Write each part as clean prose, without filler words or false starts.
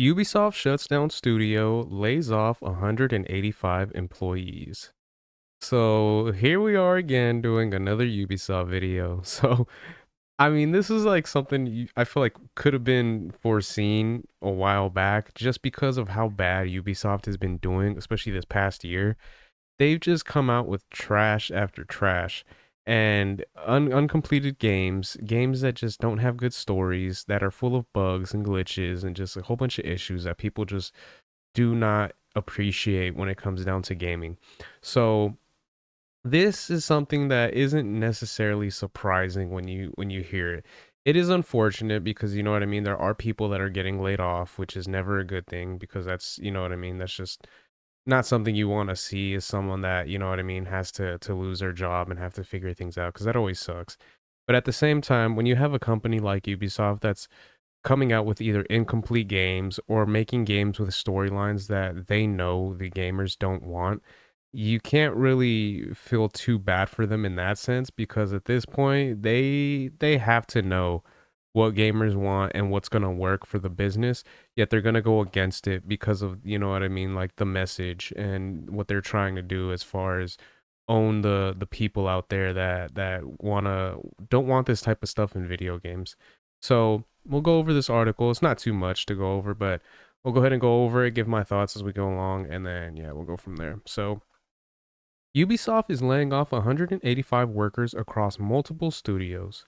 Ubisoft shuts down studio, lays off 185 employees. So here we are again doing another Ubisoft video. So, I mean, this is like something I feel like could have been foreseen a while back just because of how bad Ubisoft has been doing, especially this past year. They've just come out with trash after trash and uncompleted games that just don't have good stories, that are full of bugs and glitches and just a whole bunch of issues that people just do not appreciate when it comes down to gaming. So this is something that isn't necessarily surprising when you hear it. It is unfortunate because you know what I mean. There are people that are getting laid off, which is never a good thing because that's you know what I mean. That's just not something you want to see as someone that you know what I mean has to lose their job and have to figure things out because that always sucks. But at the same time, when you have a company like Ubisoft that's coming out with either incomplete games or making games with storylines that they know the gamers don't want, you can't really feel too bad for them in that sense because at this point they have to know what gamers want and what's going to work for the business, yet they're going to go against it because of you know what I mean, like the message and what they're trying to do as far as own the people out there that want to don't want this type of stuff in video games. So we'll go over this article. It's not too much to go over, but we'll go ahead and go over it, give my thoughts as we go along, and then yeah, we'll go from there. So Ubisoft is laying off 185 workers across multiple studios.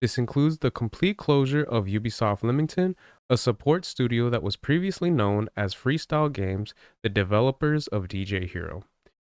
This includes the complete closure of Ubisoft Leamington, a support studio that was previously known as Freestyle Games, the developers of DJ Hero.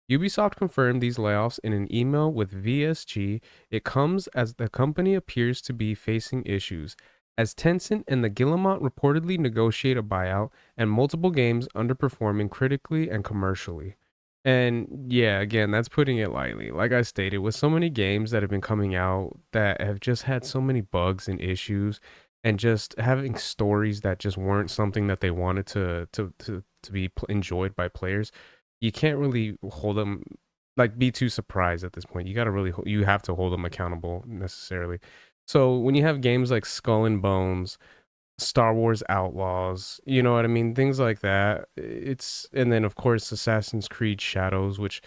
Ubisoft confirmed these layoffs in an email with VSG. It comes as the company appears to be facing issues, as Tencent and the Guillemot reportedly negotiate a buyout and multiple games underperforming critically and commercially. And yeah, again, that's putting it lightly. Like I stated, with so many games that have been coming out that have just had so many bugs and issues, and just having stories that just weren't something that they wanted to be enjoyed by players, you can't really hold them like be too surprised at this point. You got to really you have to hold them accountable necessarily. So when you have games like Skull and Bones, Star Wars Outlaws, you know what I mean? Things like that. It's and then of course Assassin's Creed Shadows, which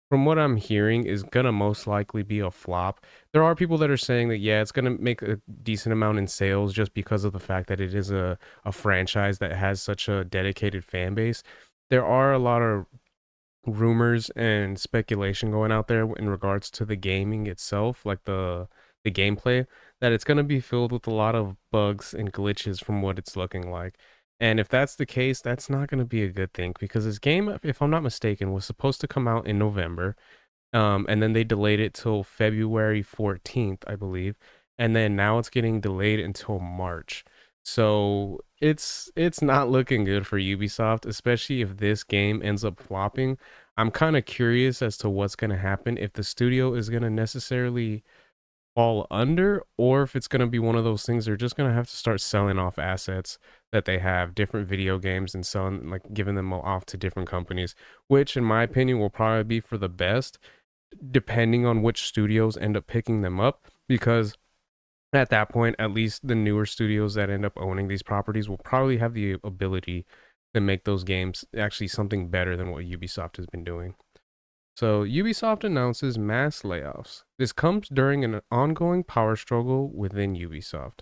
from what I'm hearing is gonna most likely be a flop. There are people that are saying that yeah, it's gonna make a decent amount in sales just because of the fact that it is a franchise that has such a dedicated fan base. There are a lot of rumors and speculation going out there in regards to the gaming itself, like the gameplay, that it's going to be filled with a lot of bugs and glitches from what it's looking like. And if that's the case, that's not going to be a good thing because this game, if I'm not mistaken, was supposed to come out in November, and then they delayed it till February 14th, I believe, and then now it's getting delayed until March. So it's not looking good for Ubisoft, especially if this game ends up flopping. I'm kind of curious as to what's going to happen if the studio is going to necessarily fall under or if it's going to be one of those things they're just going to have to start selling off assets that they have, different video games, and selling like giving them off to different companies, which in my opinion will probably be for the best depending on which studios end up picking them up, because at that point at least the newer studios that end up owning these properties will probably have the ability to make those games actually something better than what Ubisoft has been doing. So, Ubisoft announces mass layoffs. This comes during an ongoing power struggle within Ubisoft.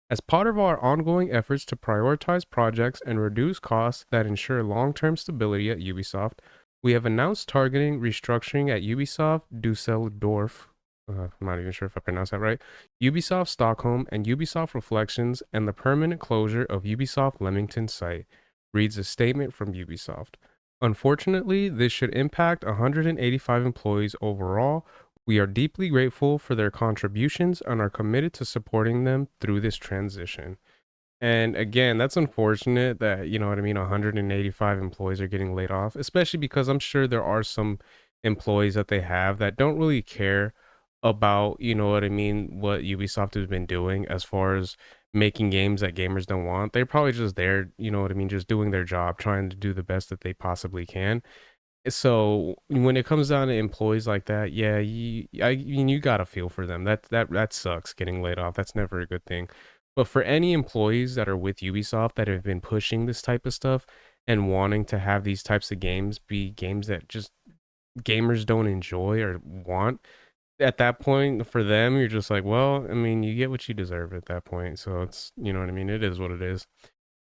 As part of our ongoing efforts to prioritize projects and reduce costs that ensure long term stability at Ubisoft, we have announced targeting restructuring at Ubisoft Dusseldorf. I'm not even sure if I pronounced that right. Ubisoft Stockholm and Ubisoft Reflections, and the permanent closure of Ubisoft Leamington site, reads a statement from Ubisoft. Unfortunately, this should impact 185 employees overall. We are deeply grateful for their contributions and are committed to supporting them through this transition. And again, that's unfortunate that, you know what I mean, 185 employees are getting laid off, especially because I'm sure there are some employees that they have that don't really care about, you know what I mean, what Ubisoft has been doing as far as making games that gamers don't want. They're probably just there, you know what I mean, just doing their job, trying to do the best that they possibly can. So when it comes down to employees like that, yeah, I mean, you gotta feel for them. That sucks getting laid off. That's never a good thing. But for any employees that are with Ubisoft that have been pushing this type of stuff and wanting to have these types of games be games that just gamers don't enjoy or want, at that point for them, you're just like, well, I mean, you get what you deserve at that point. So it's, you know what I mean? It is what it is.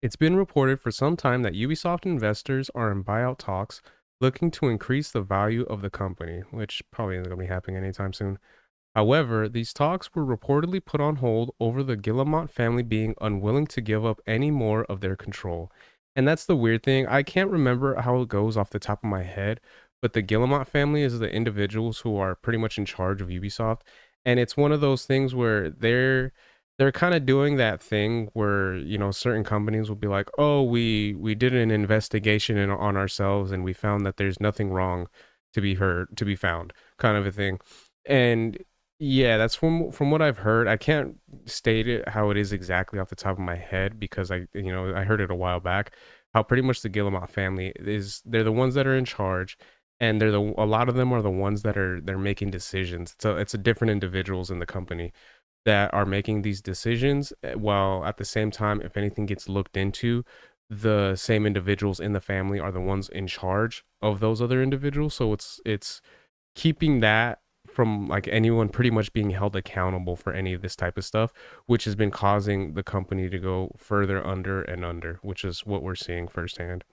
It's been reported for some time that Ubisoft investors are in buyout talks looking to increase the value of the company, which probably isn't going to be happening anytime soon. However, these talks were reportedly put on hold over the Guillemot family being unwilling to give up any more of their control. And that's the weird thing. I can't remember how it goes off the top of my head, but the Guillemot family is the individuals who are pretty much in charge of Ubisoft. And it's one of those things where they're kind of doing that thing where, you know, certain companies will be like, "Oh, we did an investigation on ourselves and we found that there's nothing wrong to be found," kind of a thing. And yeah, that's from what I've heard. I can't state it how it is exactly off the top of my head because I heard it a while back. How pretty much the Guillemot family is they're the ones that are in charge, and a lot of them are the ones that they're making decisions. So it's a different individuals in the company that are making these decisions, while at the same time, if anything gets looked into, the same individuals in the family are the ones in charge of those other individuals. So it's keeping that from like anyone pretty much being held accountable for any of this type of stuff, which has been causing the company to go further under and under, which is what we're seeing firsthand.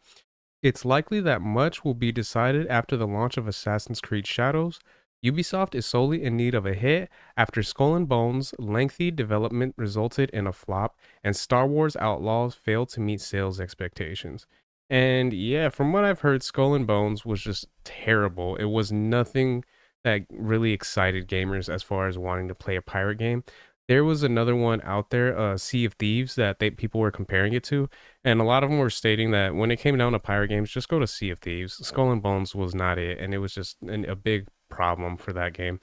It's likely that much will be decided after the launch of Assassin's Creed Shadows. Ubisoft is solely in need of a hit after Skull and Bones' lengthy development resulted in a flop, and Star Wars Outlaws failed to meet sales expectations. And yeah, from what I've heard, Skull and Bones was just terrible. It was nothing that really excited gamers as far as wanting to play a pirate game. There was another one out there, Sea of Thieves, that people were comparing it to, and a lot of them were stating that when it came down to pirate games, just go to Sea of Thieves. Skull and Bones was not it, and it was just a big problem for that game.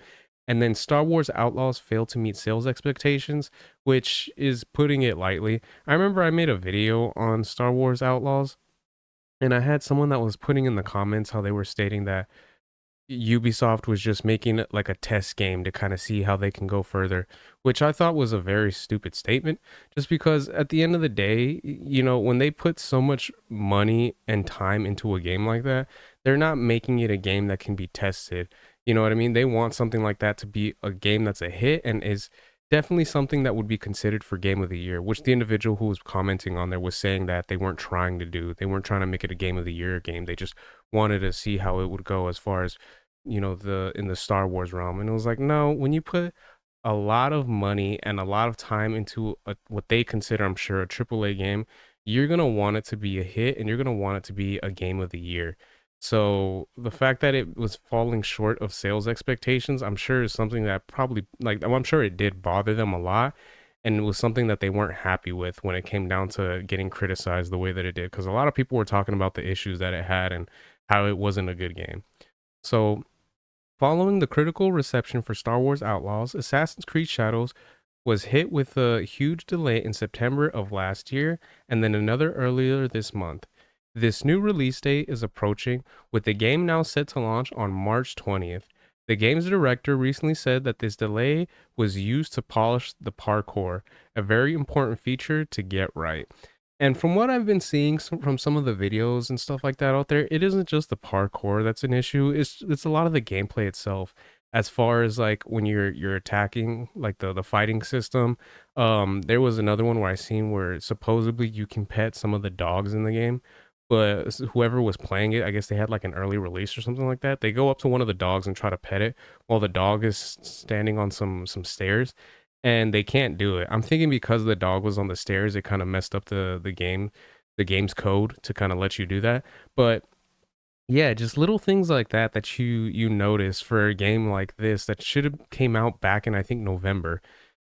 And then Star Wars Outlaws failed to meet sales expectations, which is putting it lightly. I remember I made a video on Star Wars Outlaws, and I had someone that was putting in the comments how they were stating that Ubisoft was just making it like a test game to kind of see how they can go further, which I thought was a very stupid statement. Just because at the end of the day, you know, when they put so much money and time into a game like that, they're not making it a game that can be tested. You know what I mean? They want something like that to be a game that's a hit and is definitely something that would be considered for game of the year, which the individual who was commenting on there was saying that they weren't trying to do. They weren't trying to make it a game of the year game. They just wanted to see how it would go as far as, you know, the in the Star Wars realm. And it was like, no, when you put a lot of money and a lot of time into what they consider, I'm sure, a AAA game, you're gonna want it to be a hit and you're gonna want it to be a game of the year. So the fact that it was falling short of sales expectations, I'm sure is something that probably I'm sure it did bother them a lot. And it was something that they weren't happy with when it came down to getting criticized the way that it did. Because a lot of people were talking about the issues that it had and how it wasn't a good game. So following the critical reception for Star Wars Outlaws, Assassin's Creed Shadows was hit with a huge delay in September of last year and then another earlier this month. This new release date is approaching, with the game now set to launch on March 20th. The game's director recently said that this delay was used to polish the parkour, a very important feature to get right. And from what I've been seeing from some of the videos and stuff like that out there, it isn't just the parkour that's an issue. It's a lot of the gameplay itself. As far as like when you're attacking, like the fighting system. There was another one where I seen where supposedly you can pet some of the dogs in the game, but whoever was playing it, I guess they had like an early release or something like that. They go up to one of the dogs and try to pet it while the dog is standing on some stairs, and they can't do it. I'm thinking because the dog was on the stairs, it kind of messed up the game's code to kind of let you do that. But yeah, just little things like that that you notice for a game like this that should have came out back in I think November.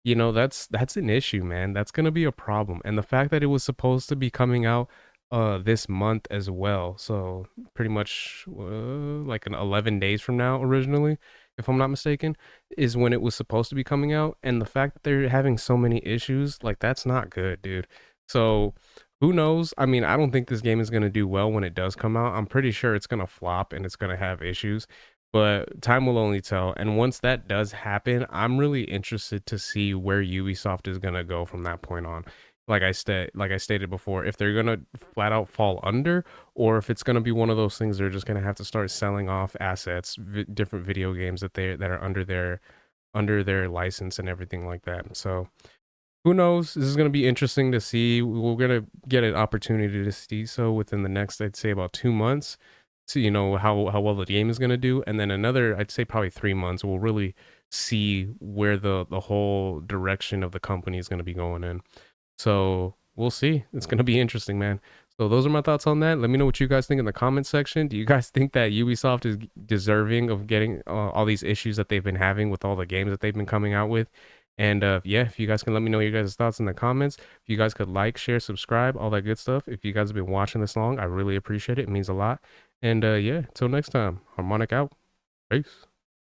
You know, that's an issue, man. That's gonna be a problem. And the fact that it was supposed to be coming out this month as well. So pretty much like an 11 days from now originally, if I'm not mistaken, is when it was supposed to be coming out. And the fact that they're having so many issues, like that's not good, dude. So who knows? I mean, I don't think this game is going to do well when it does come out. I'm pretty sure it's going to flop and it's going to have issues. but time will only tell. And once that does happen, I'm really interested to see where Ubisoft is gonna go from that point on. Like I stated before, if they're gonna flat out fall under, or if it's gonna be one of those things they're just gonna have to start selling off assets, different video games that are under their license and everything like that. So who knows? This is going to be interesting to see. We're going to get an opportunity to see so within the next, I'd say, about 2 months, to how well the game is going to do, and then another, I'd say, probably 3 months. We'll really see where the whole direction of the company is going to be going in. So we'll see. It's going to be interesting, man. So those are my thoughts on that. Let me know what you guys think in the comment section. Do you guys think that Ubisoft is deserving of getting all these issues that they've been having with all the games that they've been coming out with? And yeah, if you guys can let me know your guys' thoughts in the comments. If you guys could like, share, subscribe, all that good stuff. If you guys have been watching this long, I really appreciate it. It means a lot. And yeah, until next time, Harmonic out. Peace.